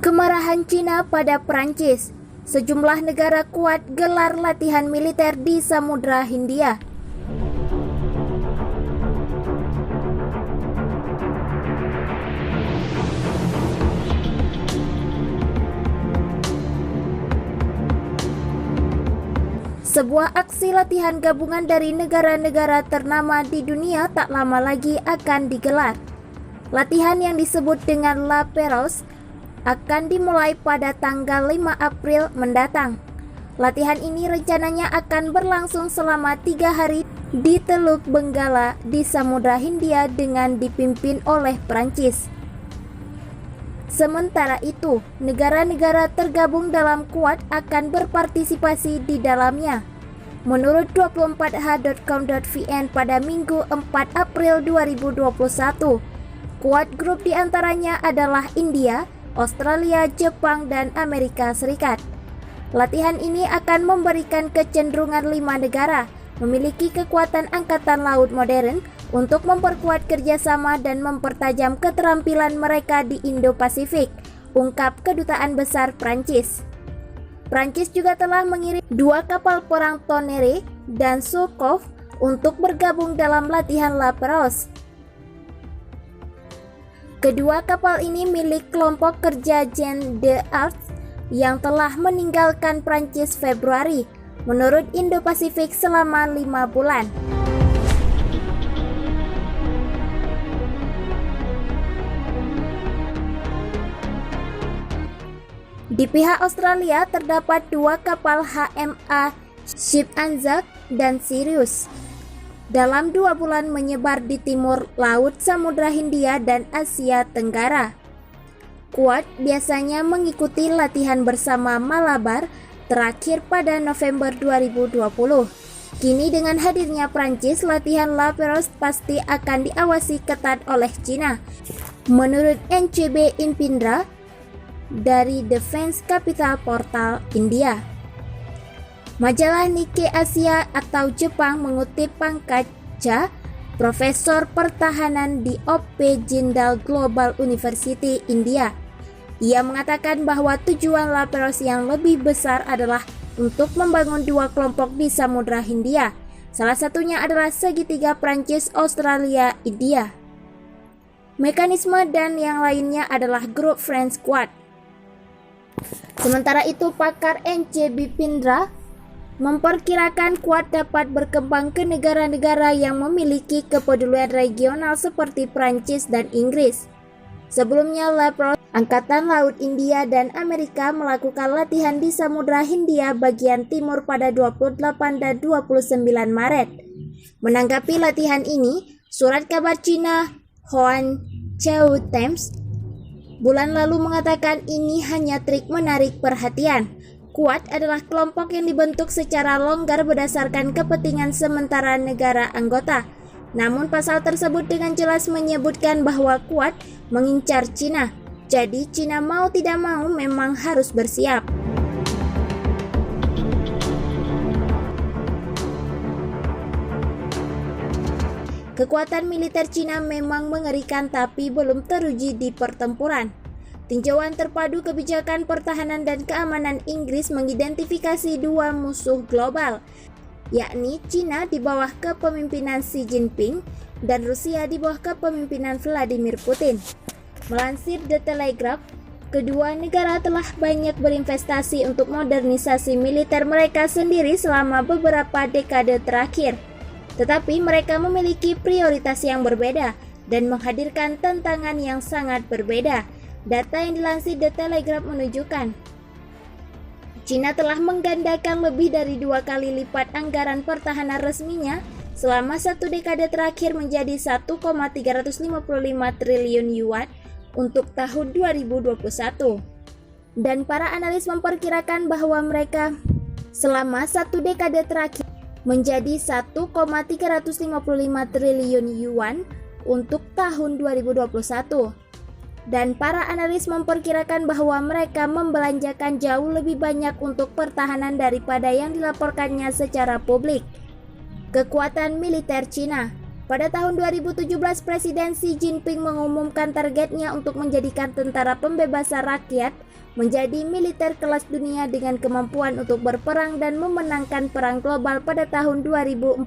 Kemarahan Cina pada Prancis. Sejumlah negara kuat gelar latihan militer di Samudra Hindia. Sebuah aksi latihan gabungan dari negara-negara ternama di dunia tak lama lagi akan digelar. Latihan yang disebut dengan La Pérouse akan dimulai pada tanggal 5 April mendatang. Latihan ini rencananya akan berlangsung selama 3 hari di Teluk Benggala di Samudra Hindia dengan dipimpin oleh Prancis. Sementara itu, negara-negara tergabung dalam Quad akan berpartisipasi di dalamnya. Menurut 24h.com.vn pada Minggu 4 April 2021, Quad Group diantaranya adalah India, Australia, Jepang, dan Amerika Serikat. Latihan ini akan memberikan kecenderungan 5 negara memiliki kekuatan angkatan laut modern untuk memperkuat kerjasama dan mempertajam keterampilan mereka di Indo-Pasifik, ungkap Kedutaan Besar Prancis. Prancis juga telah mengirim 2 kapal perang Tonnerre dan Sukhoi untuk bergabung dalam latihan La Pérouse. Kedua kapal ini milik kelompok kerja Jean d'Arc yang telah meninggalkan Prancis Februari, menurut Indo-Pasifik selama 5 bulan. Di pihak Australia terdapat 2 kapal HMA Ship Anzac dan Sirius. Dalam 2 bulan menyebar di timur laut Samudra Hindia dan Asia Tenggara. Quad biasanya mengikuti latihan bersama Malabar terakhir pada November 2020. Kini dengan hadirnya Prancis, latihan La Pérouse pasti akan diawasi ketat oleh Cina. Menurut NCB Inpindra dari Defense Capital Portal India. Majalah Nikkei Asia atau Jepang mengutip Pankaj, Profesor Pertahanan di OP Jindal Global University India. Ia mengatakan bahwa tujuan La Pérouse yang lebih besar adalah untuk membangun 2 kelompok di Samudra Hindia. Salah satunya adalah segitiga Prancis, Australia, India. Mekanisme dan yang lainnya adalah grup French Quad. Sementara itu, pakar NCB Pindra memperkirakan Quad dapat berkembang ke negara-negara yang memiliki kepedulian regional seperti Prancis dan Inggris. Sebelumnya, La Pérouse, Angkatan Laut India dan Amerika melakukan latihan di Samudra Hindia bagian timur pada 28 dan 29 Maret. Menanggapi latihan ini, surat kabar Cina Huanzhou Times bulan lalu mengatakan ini hanya trik menarik perhatian. Quad adalah kelompok yang dibentuk secara longgar berdasarkan kepentingan sementara negara anggota. Namun pasal tersebut dengan jelas menyebutkan bahwa Quad mengincar Cina. Jadi Cina mau tidak mau memang harus bersiap. Kekuatan militer Cina memang mengerikan tapi belum teruji di pertempuran. Tinjauan terpadu kebijakan pertahanan dan keamanan Inggris mengidentifikasi 2 musuh global, yakni Cina di bawah kepemimpinan Xi Jinping dan Rusia di bawah kepemimpinan Vladimir Putin. Melansir The Telegraph, kedua negara telah banyak berinvestasi untuk modernisasi militer mereka sendiri selama beberapa dekade terakhir. Tetapi mereka memiliki prioritas yang berbeda dan menghadirkan tantangan yang sangat berbeda. Data yang dilansir The Telegraph menunjukkan Cina telah menggandakan lebih dari 2 kali lipat anggaran pertahanan resminya selama 1 dekade terakhir menjadi 1,355 triliun yuan untuk tahun 2021. Dan para analis memperkirakan bahwa mereka selama 1 dekade terakhir menjadi 1,355 triliun yuan untuk tahun 2021. dan para analis memperkirakan bahwa mereka membelanjakan jauh lebih banyak untuk pertahanan daripada yang dilaporkannya secara publik. Kekuatan militer Cina. Pada tahun 2017, Presiden Xi Jinping mengumumkan targetnya untuk menjadikan tentara pembebasan rakyat menjadi militer kelas dunia dengan kemampuan untuk berperang dan memenangkan perang global pada tahun 2049.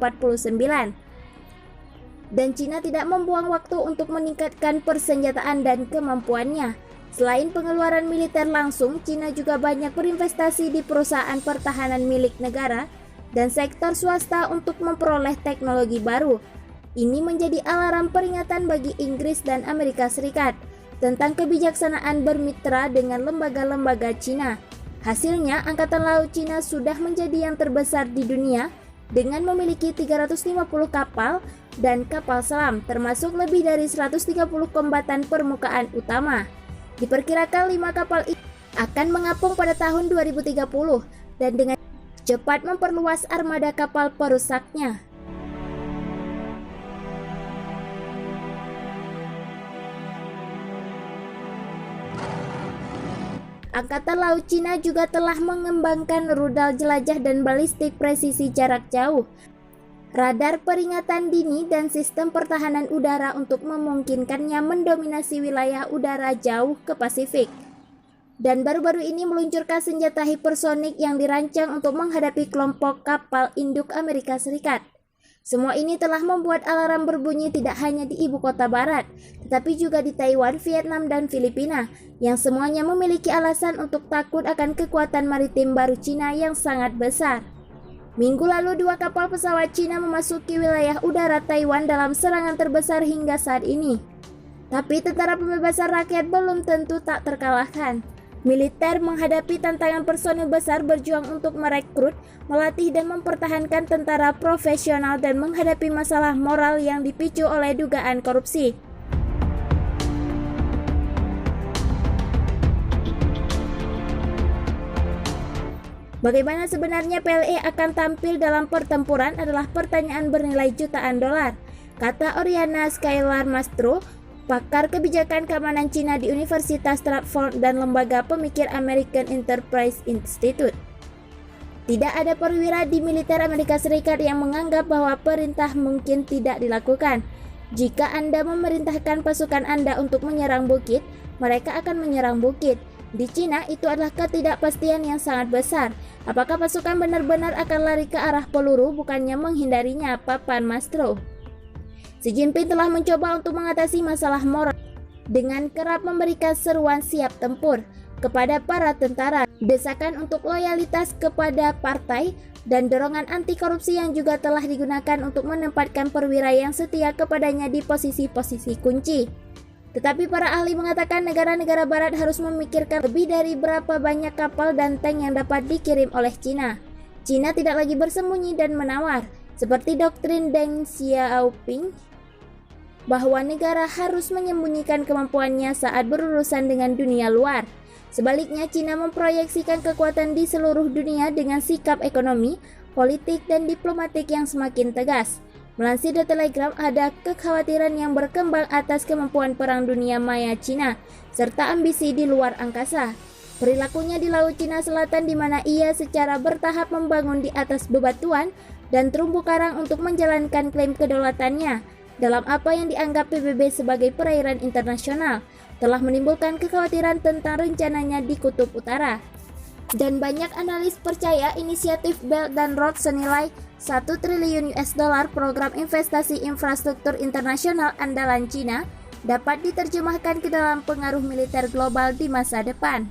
Dan Cina tidak membuang waktu untuk meningkatkan persenjataan dan kemampuannya. Selain pengeluaran militer langsung, Cina juga banyak berinvestasi di perusahaan pertahanan milik negara dan sektor swasta untuk memperoleh teknologi baru. Ini menjadi alarm peringatan bagi Inggris dan Amerika Serikat tentang kebijaksanaan bermitra dengan lembaga-lembaga Cina. Hasilnya, Angkatan Laut Cina sudah menjadi yang terbesar di dunia dengan memiliki 350 kapal dan kapal selam, termasuk lebih dari 130 kombatan permukaan utama. Diperkirakan 5 kapal itu akan mengapung pada tahun 2030 dan dengan cepat memperluas armada kapal perusaknya. Angkatan Laut Cina juga telah mengembangkan rudal jelajah dan balistik presisi jarak jauh, radar peringatan dini, dan sistem pertahanan udara untuk memungkinkannya mendominasi wilayah udara jauh ke Pasifik. Dan baru-baru ini meluncurkan senjata hipersonik yang dirancang untuk menghadapi kelompok kapal induk Amerika Serikat. Semua ini telah membuat alarm berbunyi tidak hanya di ibu kota barat, tetapi juga di Taiwan, Vietnam, dan Filipina, yang semuanya memiliki alasan untuk takut akan kekuatan maritim baru Cina yang sangat besar. Minggu lalu, 2 kapal pesawat Cina memasuki wilayah udara Taiwan dalam serangan terbesar hingga saat ini. Tapi tentara pembebasan rakyat belum tentu tak terkalahkan. Militer menghadapi tantangan personil besar berjuang untuk merekrut, melatih, dan mempertahankan tentara profesional dan menghadapi masalah moral yang dipicu oleh dugaan korupsi. Bagaimana sebenarnya PLA akan tampil dalam pertempuran adalah pertanyaan bernilai jutaan dolar, kata Oriana Skylar Mastro, pakar kebijakan keamanan Cina di Universitas Stratford dan lembaga pemikir American Enterprise Institute. Tidak ada perwira di militer Amerika Serikat yang menganggap bahwa perintah mungkin tidak dilakukan. Jika Anda memerintahkan pasukan Anda untuk menyerang bukit, mereka akan menyerang bukit. Di Cina, itu adalah ketidakpastian yang sangat besar. Apakah pasukan benar-benar akan lari ke arah peluru, bukannya menghindarinya, papan Mastro. Xi Jinping telah mencoba untuk mengatasi masalah moral dengan kerap memberikan seruan siap tempur kepada para tentara, desakan untuk loyalitas kepada partai, dan dorongan anti korupsi yang juga telah digunakan untuk menempatkan perwira yang setia kepadanya di posisi-posisi kunci. Tetapi para ahli mengatakan negara-negara barat harus memikirkan lebih dari berapa banyak kapal dan tank yang dapat dikirim oleh Cina. Cina tidak lagi bersembunyi dan menawar, seperti doktrin Deng Xiaoping, bahwa negara harus menyembunyikan kemampuannya saat berurusan dengan dunia luar. Sebaliknya, Cina memproyeksikan kekuatan di seluruh dunia dengan sikap ekonomi, politik, dan diplomatik yang semakin tegas. Melansir The Telegraph, ada kekhawatiran yang berkembang atas kemampuan perang dunia maya Cina, serta ambisi di luar angkasa. Perilakunya di Laut Cina Selatan di mana ia secara bertahap membangun di atas bebatuan dan terumbu karang untuk menjalankan klaim kedaulatannya dalam apa yang dianggap PBB sebagai perairan internasional, telah menimbulkan kekhawatiran tentang rencananya di Kutub Utara. Dan banyak analis percaya inisiatif Belt and Road senilai 1 triliun US dollar program investasi infrastruktur internasional andalan Cina dapat diterjemahkan ke dalam pengaruh militer global di masa depan.